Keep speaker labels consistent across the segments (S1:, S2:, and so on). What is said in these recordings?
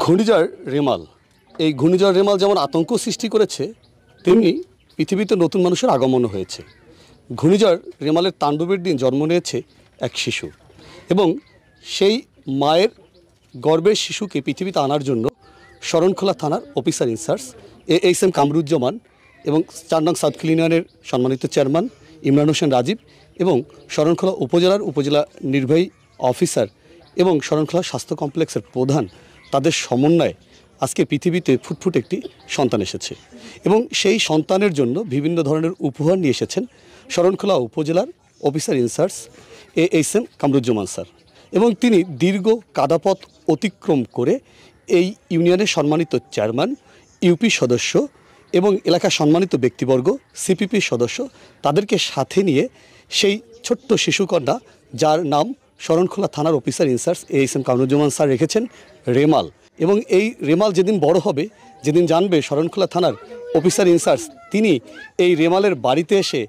S1: ঘূর্ণিঝড় রেমাল, এই ঘূর্ণিঝড় রেমাল যেমন আতঙ্ক সৃষ্টি করেছে, তেমনি পৃথিবীতে নতুন মানুষের আগমনও হয়েছে। ঘূর্ণিঝড় রেমালের তাণ্ডবের দিন জন্ম নিয়েছে এক শিশু, এবং সেই মায়ের গর্ভের শিশুকে পৃথিবীতে আনার জন্য শরণখোলা থানার অফিসার ইনচার্জ ASM কামরুজ্জামান এবং 4 নং সাউথখালী ইউনিয়নের সম্মানিত চেয়ারম্যান ইমরান হোসেন রাজীব এবং শরণখোলা উপজেলা নির্বাহী অফিসার এবং শরণখোলা স্বাস্থ্য কমপ্লেক্সের প্রধান, তাদের সমন্বয়ে আজকে পৃথিবীতে ফুটফুট একটি সন্তান এসেছে, এবং সেই সন্তানের জন্য বিভিন্ন ধরনের উপহার নিয়ে এসেছেন শরণখোলা উপজেলার officer incharge ASM Kamruzzaman sir. এবং তিনি দীর্ঘ কাদাপথ অতিক্রম করে এই ইউনিয়নের সম্মানিত চেয়ারম্যান, ইউপি সদস্য এবং এলাকার সম্মানিত ব্যক্তিবর্গ, CPP সদস্য, তাদেরকে সাথে নিয়ে সেই ছোট্ট শিশুকন্যা, যার নাম শরণখোলা থানার officer incharge ASM Kamruzzaman sir রেখেছেন রেমাল, এবং এই রেমাল যেদিন বড় হবে, যেদিন জানবে শরণখোলা থানার অফিসার ইনচার্জ তিনি এই রেমালের বাড়িতে এসে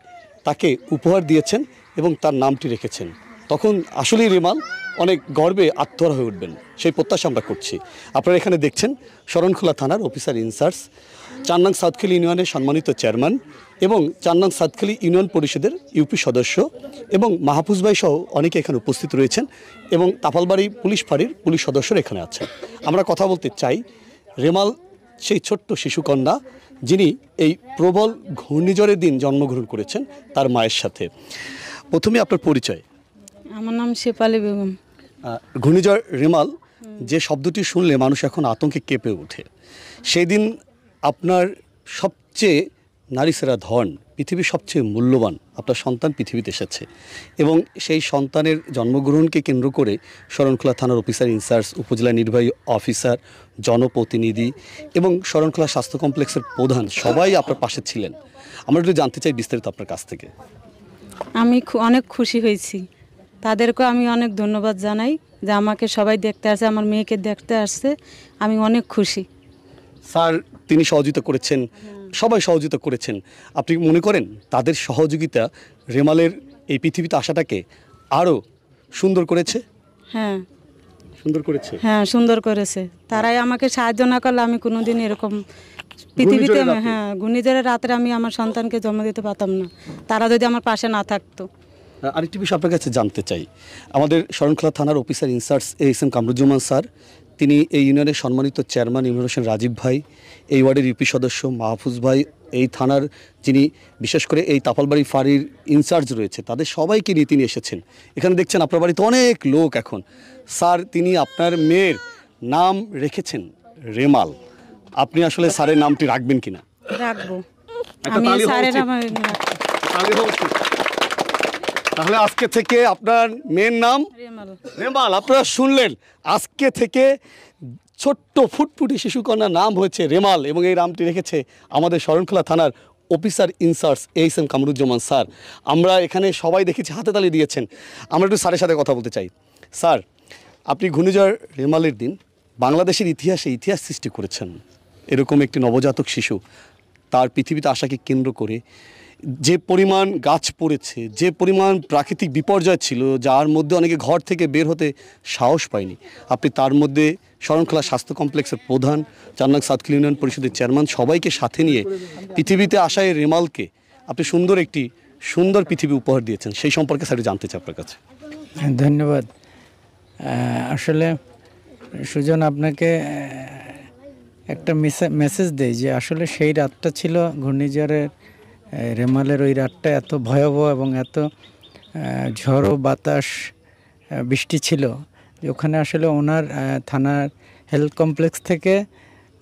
S1: তাকে উপহার দিয়েছেন এবং তার নামটি রেখেছেন, তখন আসলেই রেমাল অনেক গর্বে আত্মহারা হয়ে উঠবেন, সেই প্রত্যাশা আমরা করছি। আপনারা এখানে দেখছেন শরণখোলা থানার অফিসার ইনচার্জ, 4 নং সাউথখালী ইউনিয়নের সম্মানিত চেয়ারম্যান এবং 4 নং সাউথখালী ইউনিয়ন পরিষদের ইউপি সদস্য এবং মাহফুজ ভাই সহ অনেকে এখানে উপস্থিত রয়েছেন, এবং তাপালবাড়ি পুলিশ ফাঁড়ির পুলিশ সদস্যরা এখানে আছেন। আমরা কথা বলতে চাই রেমাল সেই ছোট্ট শিশুকন্যা, যিনি এই প্রবল ঘূর্ণিঝড়ের দিন জন্মগ্রহণ করেছেন তার মায়ের সাথে। প্রথমে আপনার পরিচয়।
S2: আমার নাম শেফালি বেগম।
S1: ঘূর্ণিঝড় রেমাল যে শব্দটি শুনলে মানুষ এখন আতঙ্কে কেঁপে ওঠে, সেই দিন আপনার সবচেয়ে নারীসেরা ধন, পৃথিবীর সবচেয়ে মূল্যবান আপনার সন্তান পৃথিবীতে এসেছে, এবং সেই সন্তানের জন্মগ্রহণকে কেন্দ্র করে শরণখোলা থানার অফিসার ইনচার্জ, উপজেলা নির্বাহী অফিসার, জনপ্রতিনিধি এবং শরণখোলা স্বাস্থ্য কমপ্লেক্সের প্রধান সবাই আপনার পাশে ছিলেন। আমরা একটু জানতে চাই বিস্তারিত আপনার কাছ থেকে।
S2: আমি অনেক খুশি হয়েছি, তাদেরকে আমি অনেক ধন্যবাদ জানাই যে আমাকে সবাই দেখতে আসছে, আমার মেয়েকে দেখতে আসছে, আমি অনেক খুশি।
S1: স্যার তিনি সহযোগিতা করেছেন, সবাই সহযোগিতা করেছেন, আপনি মনে করেন তাদের সহযোগিতা রেমালের এই পৃথিবীতে আসাটাকে আরও সুন্দর করেছে?
S2: হ্যাঁ,
S1: সুন্দর করেছে।
S2: হ্যাঁ, সুন্দর করেছে। তারাই আমাকে সাহায্য না করলে আমি কোনোদিন এরকম পৃথিবীতে, হ্যাঁ, ঘূর্ণিঝড়ের রাতে আমি আমার সন্তানকে জন্ম দিতে পারতাম না, তারা যদি আমার পাশে না থাকতো।
S1: আরেকটি বিষয় আপনার কাছে জানতে চাই, আমাদের শরণখোলা থানার officer incharge ASM Kamruzzaman sir, তিনি এই ইউনিয়নের সম্মানিত চেয়ারম্যান ইমরান হোসেন রাজীব ভাই, এই ওয়ার্ডের ইউপি সদস্য মাহফুজ ভাই, এই থানার যিনি বিশেষ করে এই তাপালবাড়ি ফাঁড়ির ইনচার্জ রয়েছে, তাদের সবাইকে নিয়ে তিনি এসেছেন। এখানে দেখছেন আপনার বাড়িতে অনেক লোক এখন। স্যার তিনি আপনার মেয়ের নাম রেখেছেন রেমাল, আপনি আসলে স্যারের নামটি রাখবেন কিনা?
S2: রাখবো, আমি স্যারের নাম।
S1: তাহলে আজকে থেকে আপনার মেয়ের নাম রেমাল। আপনারা শুনলেন, আজকে থেকে ছোট্ট ফুটফুটি শিশুকন্যার নাম হয়েছে রেমাল, এবং এই নামটি রেখেছে আমাদের শরণখোলা থানার officer incharge ASM Kamruzzaman sir. আমরা এখানে সবাই দেখেছি হাতে তালি দিয়েছেন। আমরা একটু স্যারের সাথে কথা বলতে চাই। স্যার, আপনি ঘূর্ণিঝড় রেমালের দিন বাংলাদেশের ইতিহাসে ইতিহাস সৃষ্টি করেছেন। এরকম একটি নবজাতক শিশু, তার পৃথিবীতে আসাকে কেন্দ্র করে যে পরিমাণ গাছ পড়েছে, যে পরিমাণ প্রাকৃতিক বিপর্যয় ছিল, যার মধ্যে অনেকে ঘর থেকে বের হতে সাহস পায়নি, আপনি তার মধ্যে শরণখোলা স্বাস্থ্য কমপ্লেক্সের প্রধান, 4 নং সাউথখালী ইউনিয়ন পরিষদের চেয়ারম্যান সবাইকে সাথে নিয়ে পৃথিবীতে আসায় রেমালকে আপনি সুন্দর পৃথিবী উপহার দিয়েছেন, সেই সম্পর্কে স্যার জানতে চাই আপনার কাছে।
S3: ধন্যবাদ। আসলে সুজন, আপনাকে একটা মেসেজ দেই যে আসলে সেই রাতটা ছিল ঘূর্ণিঝড়ের রেমালের, ওই রাতটা এত ভয়াবহ এবং এত ঝড়ো বাতাস বৃষ্টি ছিল যে ওখানে আসলে ওনার থানার হেলথ কমপ্লেক্স থেকে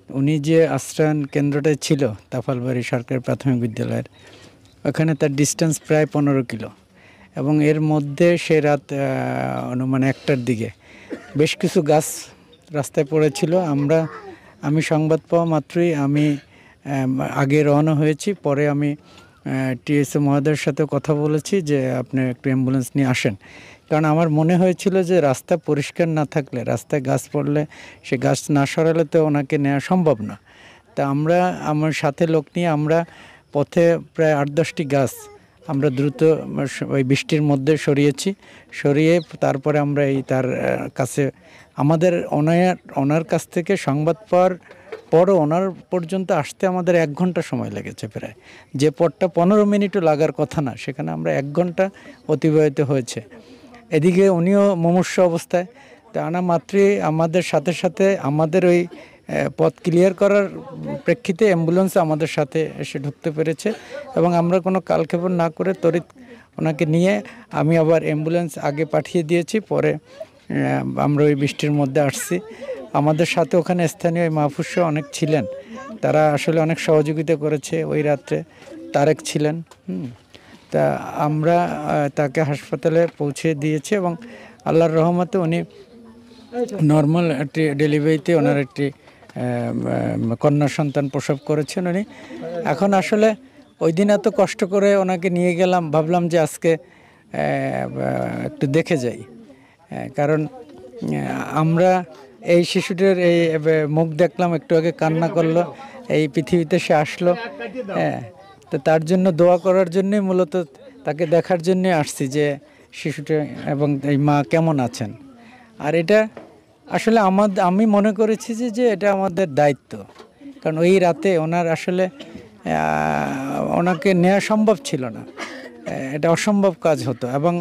S3: উনি যে আশ্রয়ণ কেন্দ্রটায় ছিল তাফালবাড়ি সরকারি প্রাথমিক বিদ্যালয়ের, ওখানে তার ডিস্টেন্স প্রায় 15 কিলো, এবং এর মধ্যে সে রাত অনুমান 1টার দিকে বেশ কিছু গাছ রাস্তায় পড়েছিল। আমি সংবাদ পাওয়া মাত্রই আমি আগে রওনা হয়েছি, পরে আমি TSO মহোদয়ের সাথে কথা বলেছি যে আপনি একটু অ্যাম্বুলেন্স নিয়ে আসেন, কারণ আমার মনে হয়েছিল যে রাস্তা পরিষ্কার না থাকলে, রাস্তায় গাছ পড়লে সে গাছ না সরালে তো ওনাকে নেওয়া সম্ভব না। তা আমার সাথে লোক নিয়ে আমরা পথে প্রায় 8-10টি গাছ আমরা দ্রুত ওই বৃষ্টির মধ্যে সরিয়ে তারপরে আমরা এই তার কাছে আমাদের ওনার কাছ থেকে সংবাদ পাওয়ার পরও ওনার পর্যন্ত আসতে আমাদের 1 ঘন্টা সময় লেগেছে প্রায়। যে পথটা 15 মিনিটও লাগার কথা না, সেখানে আমরা 1 ঘন্টা অতিবাহিত হয়েছে। এদিকে উনিও মুমূর্ষ অবস্থায়, তো আনা মাত্রই আমাদের সাথে সাথে আমাদের ওই পথ ক্লিয়ার করার প্রেক্ষিতে অ্যাম্বুলেন্স আমাদের সাথে এসে ঢুকতে পেরেছে এবং আমরা কোনো কালক্ষেপণ না করে তড়িৎ ওনাকে নিয়ে আমি আবার অ্যাম্বুলেন্স আগে পাঠিয়ে দিয়েছি। পরে আমরা ওই বৃষ্টির মধ্যে আসছি। আমাদের সাথে ওখানে স্থানীয় মাহফুজরা অনেক ছিলেন, তারা আসলে অনেক সহযোগিতা করেছে। ওই রাত্রে তারেক ছিলেন, তা আমরা তাকে হাসপাতালে পৌঁছে দিয়েছি এবং আল্লাহর রহমতে উনি নর্মাল একটি ডেলিভারিতে ওনার একটি কন্যা সন্তান প্রসব করেছেন উনি। এখন আসলে ওই দিন এত কষ্ট করে ওনাকে নিয়ে গেলাম, ভাবলাম যে আজকে একটু দেখে যাই, কারণ আমরা এই শিশুটির এই মুখ দেখলাম, একটু আগে কান্না করলো, এই পৃথিবীতে সে আসলো। হ্যাঁ, তো তার জন্য দোয়া করার জন্যই মূলত তাকে দেখার জন্যে আসছি যে শিশুটা এবং এই মা কেমন আছেন। আর এটা আসলে আমি মনে করেছি যে এটা আমাদের দায়িত্ব, কারণ ওই রাতে ওনার আসলে ওনাকে নেওয়া সম্ভব ছিল না, এটা অসম্ভব কাজ হতো। এবং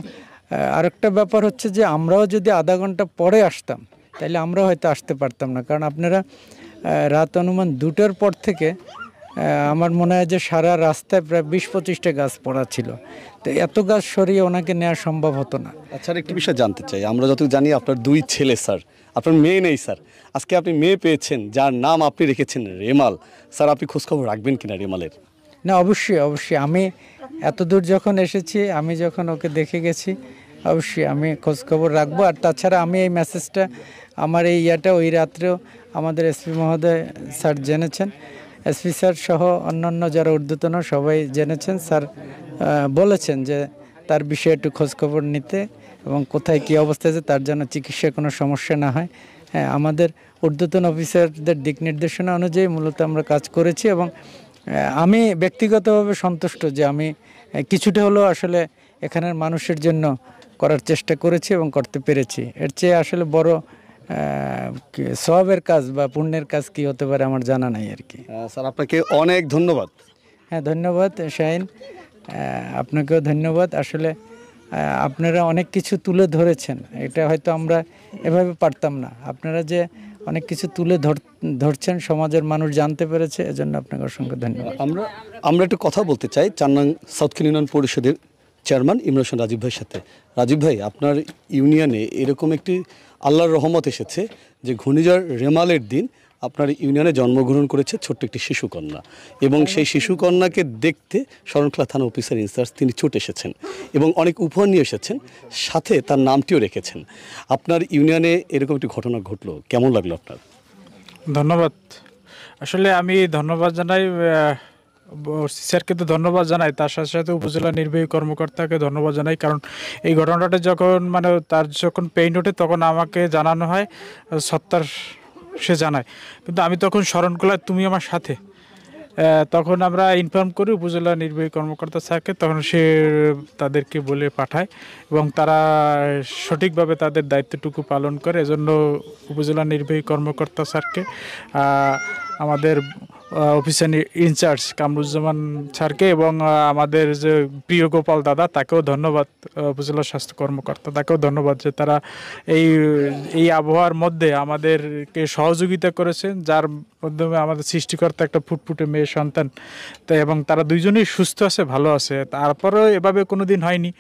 S3: আরেকটা ব্যাপার হচ্ছে যে আমরাও যদি আধা ঘন্টা পরে আসতাম তাহলে আমরাও হয়তো আসতে পারতাম না, কারণ আপনারা রাত অনুমান 2টার পর থেকে আমার মনে হয় যে সারা রাস্তায় প্রায় 20-25টা গাছ পড়া ছিল, তো এত গাছ সরিয়ে ওনাকে নেওয়া সম্ভব হতো না।
S1: আচ্ছা, একটি বিষয় জানতে চাই, আমরা যতটুকু জানি আপনার 2 ছেলে স্যার, আপনার মেয়ে নেই স্যার। আজকে আপনি মেয়ে পেয়েছেন যার নাম আপনি রেখেছেন রেমাল। স্যার, আপনি খোঁজখবর রাখবেন কিনা রেমালের?
S3: না, অবশ্যই। আমি এত দূর যখন এসেছি, আমি যখন ওকে দেখে গেছি, অবশ্যই আমি খোঁজখবর রাখবো। আর তাছাড়া আমি এই মেসেজটা আমার এই ওই রাত্রেও আমাদের এসপি মহোদয় স্যার জেনেছেন, এসপি স্যার সহ অন্যান্য যারা ঊর্ধ্বতন সবাই জেনেছেন। স্যার বলেছেন যে তার বিষয়ে একটু খোঁজখবর নিতে এবং কোথায় কী অবস্থা আছে, তার জন্য চিকিৎসায় কোনো সমস্যা না হয়। হ্যাঁ, আমাদের ঊর্ধ্বতন অফিসারদের দিক নির্দেশনা অনুযায়ী মূলত আমরা কাজ করেছি এবং আমি ব্যক্তিগতভাবে সন্তুষ্ট যে আমি কিছুটা হলেও আসলে এখানের মানুষের জন্য করার চেষ্টা করেছি এবং করতে পেরেছি। এর চেয়ে আসলে বড় সওয়াবের কাজ বা পুণ্যের কাজ কি হতে পারে আমার জানা নাই আর কি।
S1: স্যার, আপনাকে অনেক ধন্যবাদ।
S3: হ্যাঁ, ধন্যবাদ শাহিন, আপনাকেও ধন্যবাদ। আসলে আপনারা অনেক কিছু তুলে ধরেছেন, এটা হয়তো আমরা এভাবে পারতাম না। আপনারা যে অনেক কিছু তুলে ধরছেন, সমাজের মানুষ জানতে পেরেছে, এজন্য আপনাকে অসংখ্য ধন্যবাদ।
S1: আমরা একটু কথা বলতে চাই 4 নং সাউথখালী ইউনিয়ন পরিষদের চেয়ারম্যান ইমরান হোসেন রাজীব ভাইয়ের সাথে। রাজীব ভাই, আপনার ইউনিয়নে এরকম একটি আল্লাহর রহমত এসেছে যে ঘূর্ণিঝড় রেমালের দিন আপনার ইউনিয়নে জন্মগ্রহণ করেছে ছোট্ট একটি শিশুকন্যা, এবং সেই শিশুকন্যাকে দেখতে শরণখোলা থানা অফিসার ইনচার্জ তিনি ছুটে এসেছেন এবং অনেক উপহার নিয়ে এসেছেন, সাথে তার নামটিও রেখেছেন। আপনার ইউনিয়নে এরকম একটি ঘটনা ঘটলো, কেমন লাগলো আপনার?
S4: ধন্যবাদ। আসলে আমি ধন্যবাদ জানাই স্যারকে, তো ধন্যবাদ জানাই, তার সাথে সাথে উপজেলা নির্বাহী কর্মকর্তাকে ধন্যবাদ জানাই, কারণ এই ঘটনাটা যখন তার যখন পেইন ওঠে তখন আমাকে জানানো হয়, সত্তার সে জানায়, কিন্তু আমি তখন শরণখোলায়, তুমি আমার সাথে, তখন আমরা ইনফর্ম করি উপজেলা নির্বাহী কর্মকর্তা স্যারকে, তখন সে তাদেরকে বলে পাঠায় এবং তারা সঠিকভাবে তাদের দায়িত্বটুকু পালন করে। এজন্য উপজেলা নির্বাহী কর্মকর্তা স্যারকে, আমাদের অফিসার ইনচার্জ কামরুজ্জামান স্যারকে এবং আমাদের যে প্রিয় গোপাল দাদা, তাকেও ধন্যবাদ, উপজেলা স্বাস্থ্য কর্মকর্তা, তাকেও ধন্যবাদ যে তারা এই আবহাওয়ার মধ্যে আমাদেরকে সহযোগিতা করেছেন, যার মাধ্যমে আমাদের সৃষ্টিকর্তা একটা ফুটফুটে মেয়ে সন্তান, তাই এবং তারা দুইজনেই সুস্থ আছে, ভালো আছে। তারপরেও এভাবে কোনো দিন হয়নি,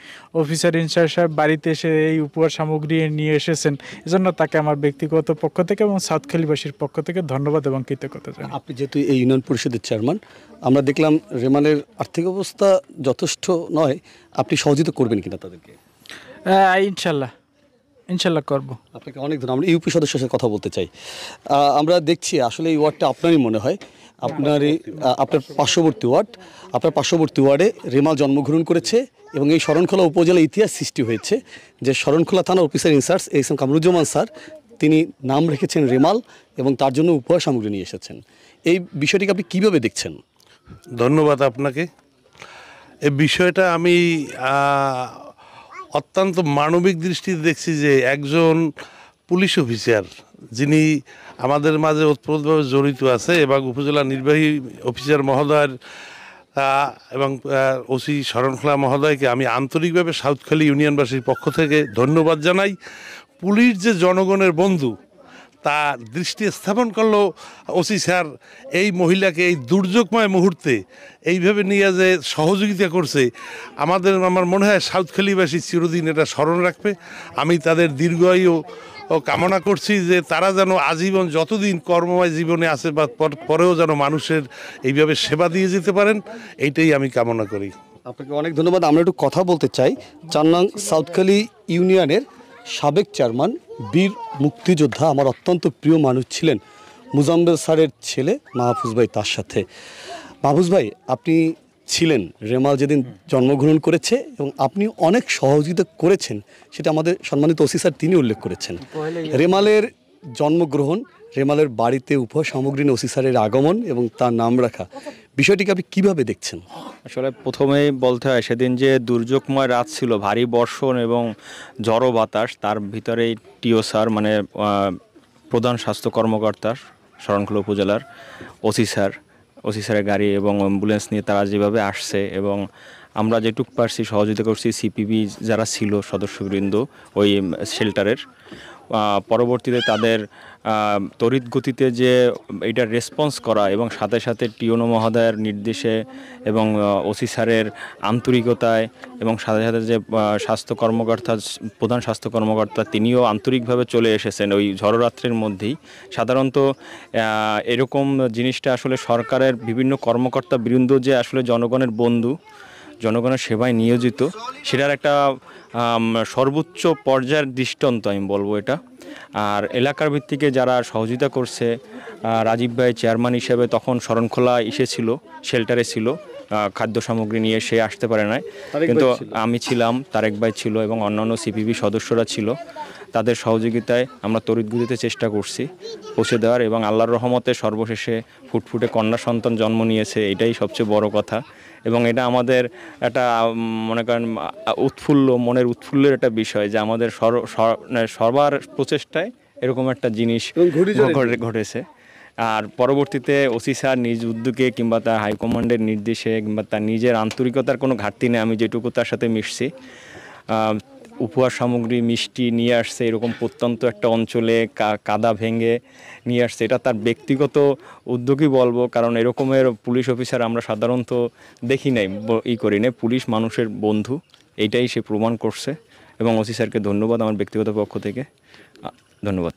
S4: অফিসার ইনচার্জ সাহেব বাড়িতে এসে এই উপহার সামগ্রী নিয়ে এসেছেন, এজন্য তাকে আমার ব্যক্তিগত পক্ষ থেকে এবং সাউথখালীবাসীর পক্ষ থেকে ধন্যবাদ এবং কৃতজ্ঞতা জানাই। আপনি
S1: যেহেতু এই ইউনিয়ন পরিষদের চেয়ারম্যান, আমরা দেখলাম রেমালের আর্থিক অবস্থা যথেষ্ট নয়, আপনি সহযোগিতা করবেন কিনা তাদেরকে?
S4: ইনশাল্লাহ করব।
S1: আপনাকে অনেক ধন্যবাদ। আমরা ইউপি সদস্যের সাথে কথা বলতে চাই। আমরা দেখছি আসলে এই ওয়ার্ডটা আপনারই মনে হয়, আপনার পার্শ্ববর্তী ওয়ার্ড, আপনার পার্শ্ববর্তী ওয়ার্ডে রেমাল জন্মগ্রহণ করেছে এবং এই শরণখোলা উপজেলা ইতিহাস সৃষ্টি হয়েছে যে শরণখোলা থানা officer incharge S M. Kamruzzaman sir, তিনি নাম রেখেছেন রেমাল এবং তার জন্য উপহার সামগ্রী নিয়ে এসেছেন। এই বিষয়টিকে আপনি কীভাবে দেখছেন?
S5: ধন্যবাদ আপনাকে। এই বিষয়টা আমি অত্যন্ত মানবিক দৃষ্টিতে দেখছি যে একজন পুলিশ অফিসার যিনি আমাদের মাঝে ওতপ্রোতভাবে জড়িত আছে এবং উপজেলা নির্বাহী অফিসার মহোদয়ের এবং ওসি শরণখোলা মহোদয়কে আমি আন্তরিকভাবে সাউথখালী ইউনিয়নবাসীর পক্ষ থেকে ধন্যবাদ জানাই। পুলিশ যে জনগণের বন্ধু তা দৃষ্টি স্থাপন করলো ওসি স্যার এই মহিলাকে এই দুর্যোগময় মুহূর্তে এইভাবে নিয়ে যে সহযোগিতা করছে আমার মনে হয় সাউথখালীবাসী চিরদিন এটা স্মরণ রাখবে। আমি তাদের দীর্ঘায়ু কামনা করছি যে তারা যেন আজীবন যতদিন কর্মময় জীবনে আছে বা পরেও যেন মানুষের এইভাবে সেবা দিয়ে যেতে পারেন, এইটাই আমি কামনা করি।
S1: আপনাকে অনেক ধন্যবাদ। আমরা একটু কথা বলতে চাই। 4 নং সাউথখালী ইউনিয়নের সাবেক চেয়ারম্যান বীর মুক্তিযোদ্ধা আমার অত্যন্ত প্রিয় মানুষ ছিলেন মুজাম্মেল স্যারের ছেলে মাহফুজ ভাই, তার সাথে মাহফুজ ভাই আপনি ছিলেন রেমাল যেদিন জন্মগ্রহণ করেছে এবং আপনি অনেক সহযোগিতা করেছেন, সেটা আমাদের সম্মানিত ওসি স্যার তিনি উল্লেখ করেছেন। রেমালের জন্মগ্রহণ, রেমালের বাড়িতে উপহার সামগ্রী নিয়ে ওসি স্যারের আগমন এবং তার নাম রাখা, বিষয়টিকে আপনি কীভাবে দেখছেন?
S6: আসলে প্রথমেই বলতে হয় সেদিন যে দুর্যোগময় রাত ছিল, ভারী বর্ষণ এবং ঝড়ো বাতাস, তার ভিতরেই টিও স্যার মানে প্রধান স্বাস্থ্য কর্মকর্তা শরণখোলা উপজেলার ওসি স্যারের গাড়ি এবং অ্যাম্বুলেন্স নিয়ে তারা যেভাবে আসছে এবং আমরা যেটুক পারছি সহযোগিতা করছি, সিপিবি যারা ছিল সদস্যবৃন্দ ওই শেল্টারের, পরবর্তীতে তাদের তড়িৎ গতিতে যে এইটার রেসপন্স করা এবং সাথে সাথে টিওনো মহোদয়ের নির্দেশে এবং ওসি স্যারের আন্তরিকতায় এবং সাথে সাথে যে প্রধান স্বাস্থ্য কর্মকর্তা তিনিও আন্তরিকভাবে চলে এসেছেন ওই ঝড়রাত্রির মধ্যেই। সাধারণত এরকম জিনিসটা আসলে সরকারের বিভিন্ন কর্মকর্তা বৃন্দ যে আসলে জনগণের বন্ধু, জনগণের সেবায় নিয়োজিত, সেটার একটা সর্বোচ্চ পর্যায়ের দৃষ্টান্ত আমি বলবো এটা। আর এলাকার ভিত্তিকে যারা সহযোগিতা করছে, রাজীব ভাই চেয়ারম্যান হিসেবে তখন শরণখোলা এসেছিল, শেল্টারে ছিল, খাদ্য সামগ্রী নিয়ে সে আসতে পারে নাই, কিন্তু আমি ছিলাম, তারেক ভাই ছিল এবং অন্যান্য সিপিবি সদস্যরা ছিল। তাদের সহযোগিতায় আমরা তড়িৎ গতিতে চেষ্টা করছি পৌঁছে দেওয়ার এবং আল্লাহর রহমতে সর্বশেষে ফুটফুটে কন্যা সন্তান জন্ম নিয়েছে, এটাই সবচেয়ে বড় কথা। এবং এটা আমাদের একটা মনে করেন মনের উৎফুল্লের একটা বিষয় যে আমাদের সবার প্রচেষ্টায় এরকম একটা জিনিস ঘটেছে। আর পরবর্তীতে ওসি স্যার নিজ উদ্যোগে কিংবা তার হাইকমান্ডের নির্দেশে কিংবা তার নিজের আন্তরিকতার কোনো ঘাটতি নেই, আমি যেটুকু তার সাথে মিশছি, উপহার সামগ্রী মিষ্টি নিয়ে আসছে এরকম প্রত্যন্ত একটা অঞ্চলে কাদা ভেঙে নিয়ে আসছে, এটা তার ব্যক্তিগত উদ্যোগই বলবো, কারণ এরকমের পুলিশ অফিসার আমরা সাধারণত দেখি নাই, করি নাই। পুলিশ মানুষের বন্ধু, এইটাই সে প্রমাণ করছে এবং ওসি স্যারকে ধন্যবাদ আমার ব্যক্তিগত পক্ষ থেকে, ধন্যবাদ।